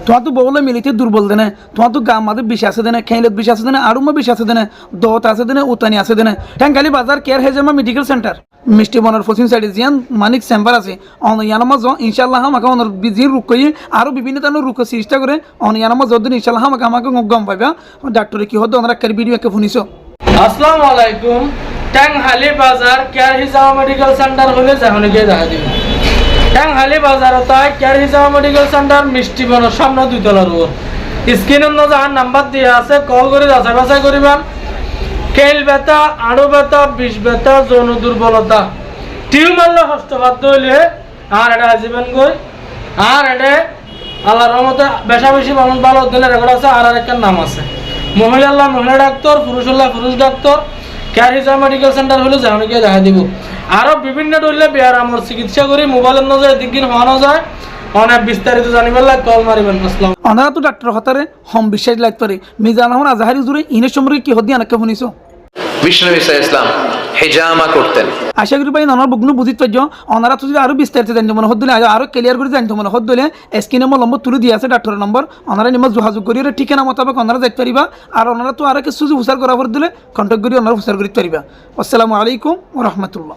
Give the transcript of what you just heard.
তোমার তো বউলে মিলিতে দুর্বল দেনে তোমার তো গা মাঝে বেশি আছে দেনে খেইলত বেশি আছে দেনে আরও বেশি আছে দেনে দত আছে দেনে উতানি আছে দেনে ট্যাঙ্কালি বাজার কেয়ার হেজামা মেডিকেল সেন্টার মিষ্টি বনার পশ্চিম সাইডে জিয়ান মানিক চেম্বার আছে ইয়ানামাজ ইনশাল্লাহ আমাকে অনর বিজি রুক করি আরও বিভিন্ন ধরনের রুখ চেষ্টা করে ইয়ানামাজ যদিন ইনশাল্লাহ আমাকে গম পাইবা ডাক্তারে কি হতো আমরা একটা ভিডিও একটা শুনিছো। আসসালামু আলাইকুম। ট্যাংহালি বাজার কেয়ার হিজামা মেডিকেল সেন্টার হলে যাহনে গিয়ে দেখা দিন। ট্যাংহালি বাজার তাই কেয়ার হিজামা মেডিকেল সেন্টার মিষ্টি বনার সামনে 2 তলার উপর স্ক্রিনের যাহার নাম্বার দেওয়া আছে কল করে যাচাই বাছাই করিবেন। কেল ব্যথা, আড়ু ব্যথা, বিষ ব্যথা, যৌন দুর্বলতা, টিউমারলে হস্তবাদ্য হইলে আর এটা আসবেন গই আর এটা আল্লাহর রহমতে বেশা বেশি মানুষ ভালো দিলে রেকর্ড আছে। আর একটা নাম আছে মহিলা আল্লাহ মহিলা ডাক্তার, পুরুষ আল্লাহ পুরুষ ডাক্তার। কেয়ার হিজামা মেডিকেল সেন্টার হলে যাওয়া গিয়ে দেখা দিব। আরও বিভিন্ন ধরলে বেয়ার আমার চিকিৎসা করি মোবাইলের নজরে দিন হওয়ানো যায়। অনেক বিস্তারিত জানিবার লাগে কল মারিবেন। আসসালাম। ওনারা তো ডাক্তার হতারে হম বিশ্বাস লাগতে পারে মিজান আহমদ আজহারি জুড়ে ইনের সম্পর্কে কি হদি অনেককে শুনিছো। বিষ্ণু ঈসা ইসলাম হিজামা করতেন। আশা করি ভাই ওনার বগ্ন বুঝিত পারছ ওনারা তো যদি আরও বিস্তারিত জানতে মনে হদ্দলে আরও ক্লিয়ার করে জানতে মনে হদ্দলে স্ক্রিনে আমার নম্বর তুলে দিয়ে আছে ডাক্তারের নম্বর ওনারা নিমা যোগাযোগ করি ঠিকানা মোতাবেক ওনারা যাইতে পারিবা। আর ওনারা তো আরও কিছু উপচার করা দিলে কন্ট্যাক্ট করি ওনারা উপচার করতে পারিবা। আসসালামু আলাইকুম ওয়া রাহমাতুল্লাহ।